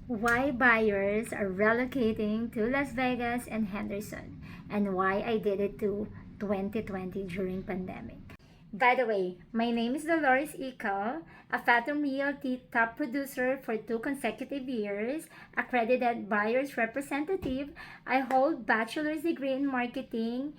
Why buyers are relocating to Las Vegas and Henderson, and why I did it to 2020 during pandemic. By the way, my name is Dolores Ecal, a Fathom Realty top producer for 2 consecutive years, accredited buyer's representative. I hold bachelor's degree in marketing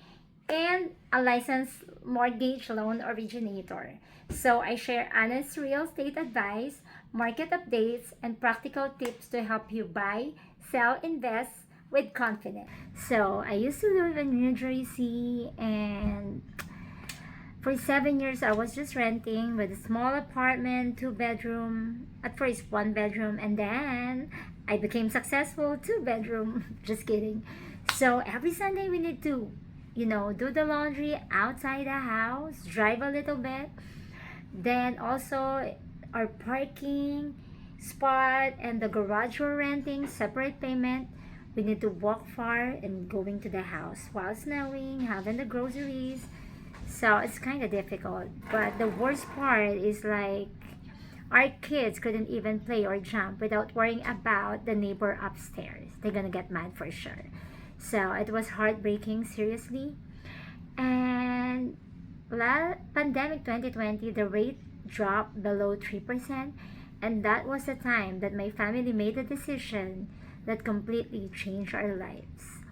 and a licensed mortgage loan originator. So I share honest real estate advice, market updates, and practical tips to help you buy, sell, invest with confidence. So I used to live in New Jersey, and for 7 years I was just renting with a small apartment, 2 bedroom, at first 1 bedroom, and then I became successful 2 bedroom. Just kidding. So every Sunday we need to do the laundry outside the house, drive a little bit. Then also our parking spot and the garage we're renting, separate payment. We need to walk far and going to the house while snowing, having the groceries. So it's kind of difficult. But the worst part is like our kids couldn't even play or jump without worrying about the neighbor upstairs. They're gonna get mad for sure. So it was heartbreaking, seriously. And pandemic 2020, the rate dropped below 3%. And that was the time that my family made a decision that completely changed our lives.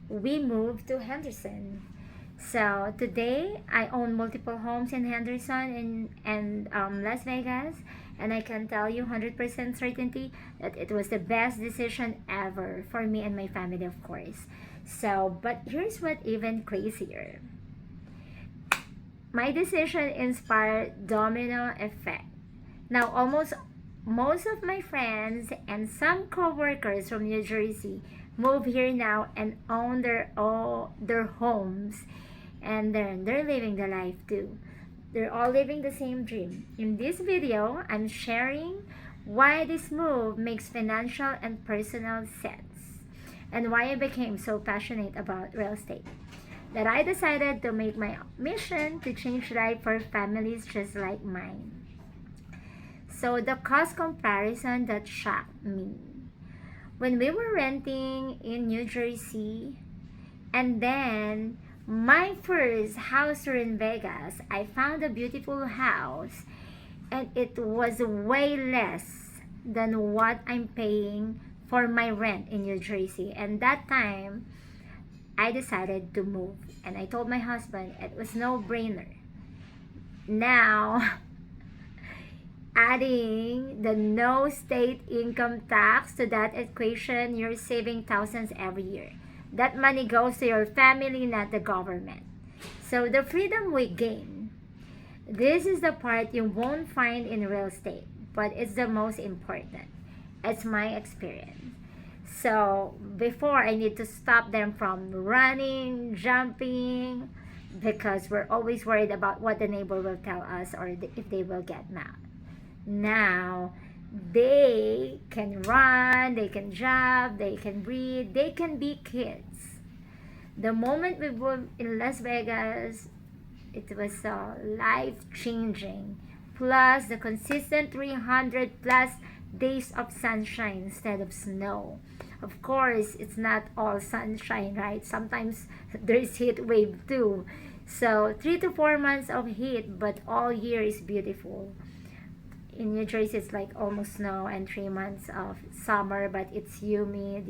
We moved to Henderson. So today, I own multiple homes in Henderson and Las Vegas, and I can tell you 100% certainty that it was the best decision ever for me and my family, of course. So, but here's what even crazier. My decision inspired domino effect. Now, almost most of my friends and some coworkers from New Jersey move here now and own their homes, and they're living the life too. They're all living the same dream. In this video, I'm sharing why this move makes financial and personal sense, and why I became so passionate about real estate that I decided to make my mission to change life for families just like mine. So the cost comparison that shocked me. When we were renting in New Jersey, and then my first house here in Vegas, I found a beautiful house, and it was way less than what I'm paying for my rent in New Jersey. And that time, I decided to move, and I told my husband it was no brainer. Now, adding the no state income tax to that equation, you're saving thousands every year. That money goes to your family, not the government. So the freedom we gain. This is the part you won't find in real estate, but it's the most important. It's my experience. So before, I need to stop them from running, jumping, because we're always worried about what the neighbor will tell us, or if they will get mad. Now, they can run, they can jump, they can breathe, they can be kids. The moment we moved in Las Vegas, it was life changing. Plus, the consistent 300 plus days of sunshine instead of snow. Of course, it's not all sunshine, right? Sometimes there's heat wave too. So 3 to 4 months of heat, but all year is beautiful. In New Jersey, it's like almost snow, and 3 months of summer, but it's humid.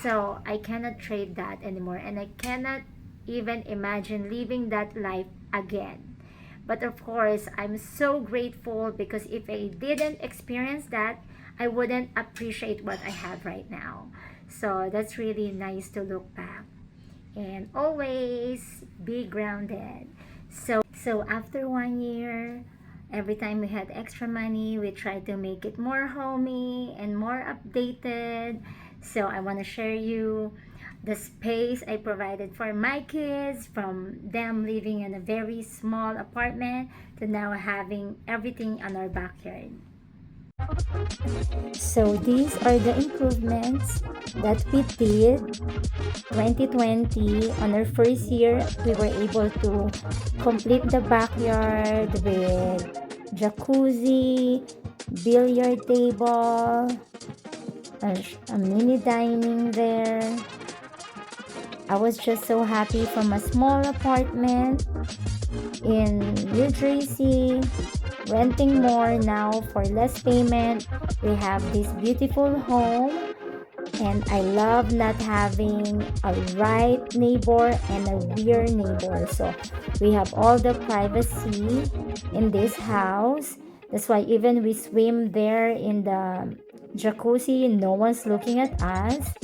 So I cannot trade that anymore, and I cannot even imagine living that life again. But of course, I'm so grateful, because if I didn't experience that, I wouldn't appreciate what I have right now. So that's really nice to look back. And always be grounded. So after 1 year, every time we had extra money, we tried to make it more homey and more updated. So I want to share you the space I provided for my kids, from them living in a very small apartment to now having everything on our backyard. So these are the improvements that we did 2020. On our first year, we were able to complete the backyard with jacuzzi, billiard table, a mini dining there. I was just so happy from a small apartment in New Jersey, renting more now for less payment. We have this beautiful home, and I love not having a right neighbor and a weird neighbor. So we have all the privacy in this house. That's why even we swim there in the jacuzzi, no one's looking at us.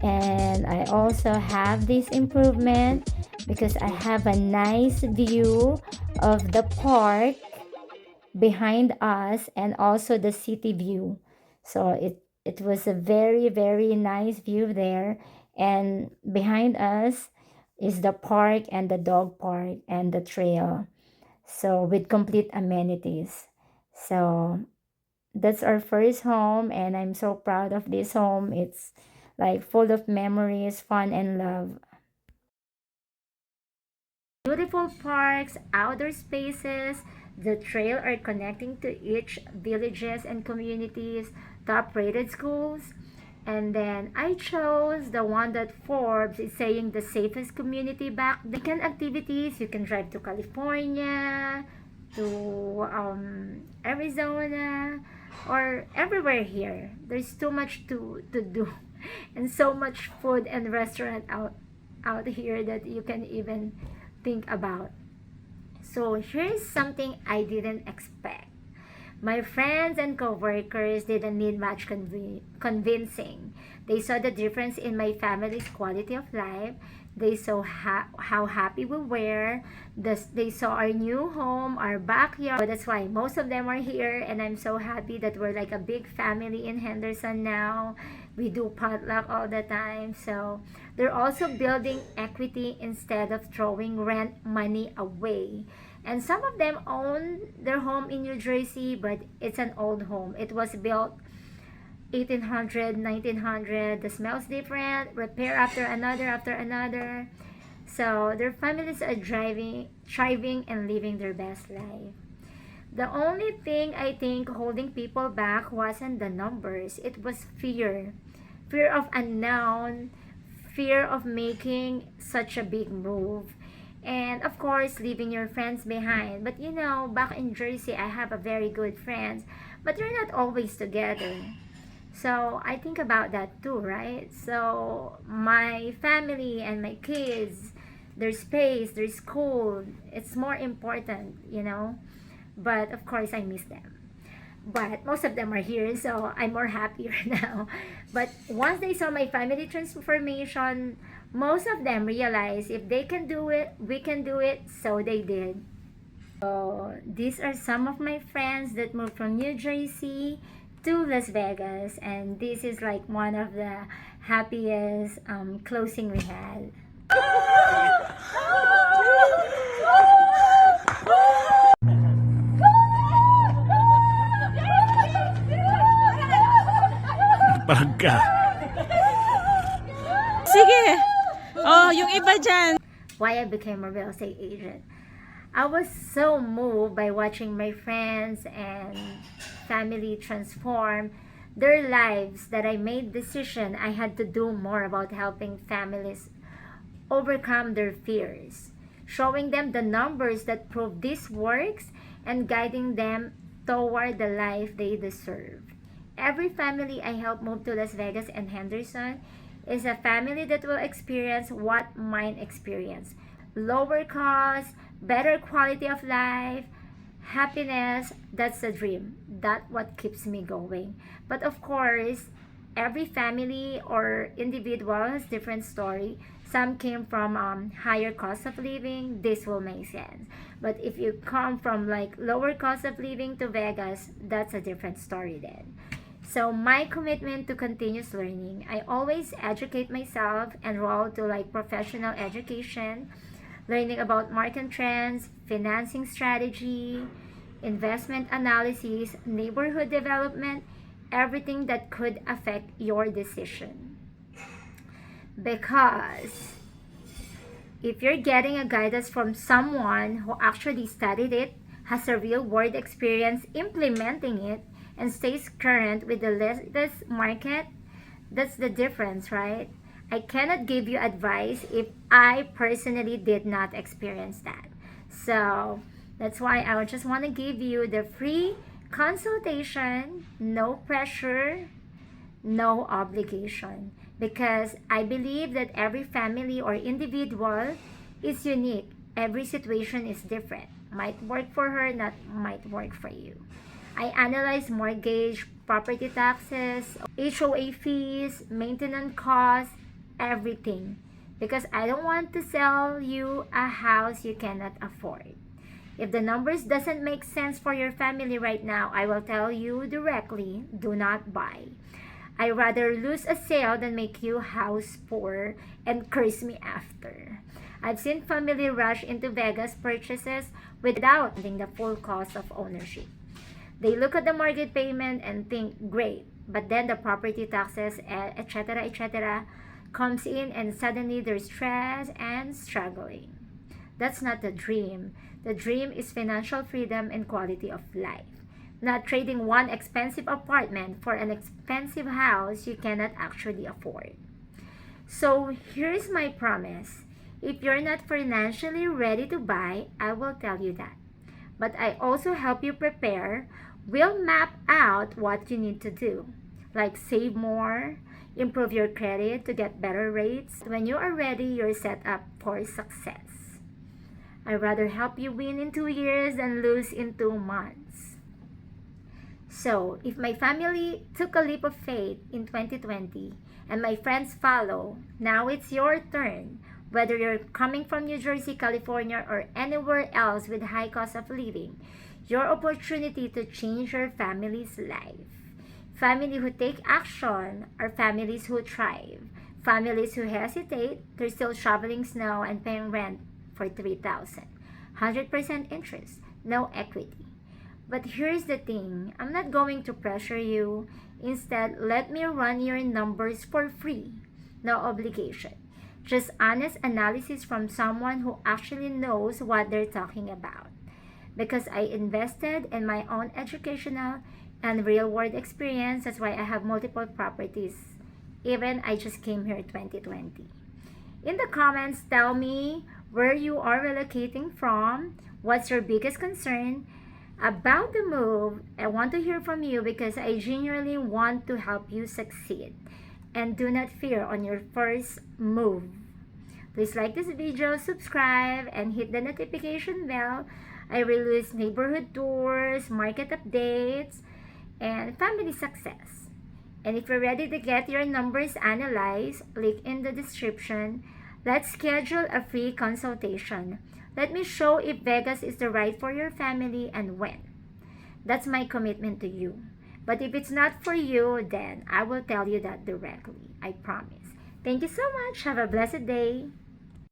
And I also have this improvement because I have a nice view of the park behind us and also the city view. So it was a very nice view there, and behind us is the park and the dog park and the trail, so with complete amenities. So that's our first home, and I'm so proud of this home. It's like full of memories, fun, and love. Beautiful parks, outdoor spaces, the trail are connecting to each villages and communities, top rated schools. And then I chose the one that Forbes is saying the safest community back then. Weekend activities, you can drive to California, to Arizona, or everywhere here. There's too much to do and so much food and restaurant out here that you can even think about. So here's something I didn't expect. My friends and coworkers didn't need much convincing. They saw the difference in my family's quality of life. They saw how happy we were. They saw our new home, our backyard. So that's why most of them are here, and I'm so happy that we're like a big family in Henderson now. We do potluck all the time. So they're also building equity instead of throwing rent money away. And some of them own their home in New Jersey, but it's an old home. It was built 1800, 1900. The smell's different. Repair after another. So their families are thriving and living their best life. The only thing I think holding people back wasn't the numbers. It was fear. Fear of unknown, fear of making such a big move, and of course leaving your friends behind. But back in Jersey I have a very good friends, but they're not always together. So I think about that too, right? So my family and my kids, their space, their school, it's more important. But of course I miss them. But most of them are here, so I'm more happier now. But once they saw my family transformation, most of them realized if they can do it, we can do it, so they did. So these are some of my friends that moved from New Jersey to Las Vegas, and this is like one of the happiest closing we had. Pagka. Sige. Oh, yung iba dyan. Why I became a real estate agent. I was so moved by watching my friends and family transform their lives that I made decision I had to do more about helping families overcome their fears, showing them the numbers that prove this works, and guiding them toward the life they deserve. Every family I help move to Las Vegas and Henderson is a family that will experience what mine experienced. Lower cost, better quality of life, happiness. That's the dream. That's what keeps me going. But of course, every family or individual has different story. Some came from higher cost of living. This will make sense. But if you come from like lower cost of living to Vegas, that's a different story then. So my commitment to continuous learning, I always educate myself, enroll to like professional education, learning about market trends, financing strategy, investment analysis, neighborhood development, everything that could affect your decision. Because if you're getting a guidance from someone who actually studied it, has a real world experience implementing it, and stays current with the latest market, That's the difference, right? I cannot give you advice if I personally did not experience that. So that's why I just want to give you the free consultation, no pressure, no obligation. Because I believe that every family or individual is unique. Every situation is different. Might work for her, not might work for you. I analyze mortgage, property taxes, HOA fees, maintenance costs, everything. Because I don't want to sell you a house you cannot afford. If the numbers doesn't make sense for your family right now, I will tell you directly, do not buy. I rather lose a sale than make you house poor and curse me after. I've seen family rush into Vegas purchases without knowing the full cost of ownership. They look at the mortgage payment and think, great, but then the property taxes, etc., comes in and suddenly they're stressed and struggling. That's not the dream. The dream is financial freedom and quality of life. Not trading one expensive apartment for an expensive house you cannot actually afford. So here's my promise. If you're not financially ready to buy, I will tell you that. But I also help you prepare. We'll map out what you need to do, like save more, improve your credit to get better rates. When you are ready, you're set up for success. I'd rather help you win in 2 years than lose in 2 months. So, if my family took a leap of faith in 2020 and my friends follow, now it's your turn. Whether you're coming from New Jersey, California, or anywhere else with high cost of living, your opportunity to change your family's life. Families who take action are families who thrive. Families who hesitate, they're still shoveling snow and paying rent for $3,000. 100% interest, no equity. But here's the thing, I'm not going to pressure you. Instead, let me run your numbers for free. No obligation. Just honest analysis from someone who actually knows what they're talking about. Because I invested in my own educational and real world experience, that's why I have multiple properties. Even I just came here 2020. In the comments, tell me where you are relocating from, what's your biggest concern about the move. I want to hear from you because I genuinely want to help you succeed. And do not fear on your first move. Please like this video, subscribe, and hit the notification bell. I release neighborhood tours, market updates, and family success. And if you're ready to get your numbers analyzed, link in the description. Let's schedule a free consultation. Let me show if Vegas is the right for your family and when. That's my commitment to you. But if it's not for you, then I will tell you that directly. I promise. Thank you so much. Have a blessed day.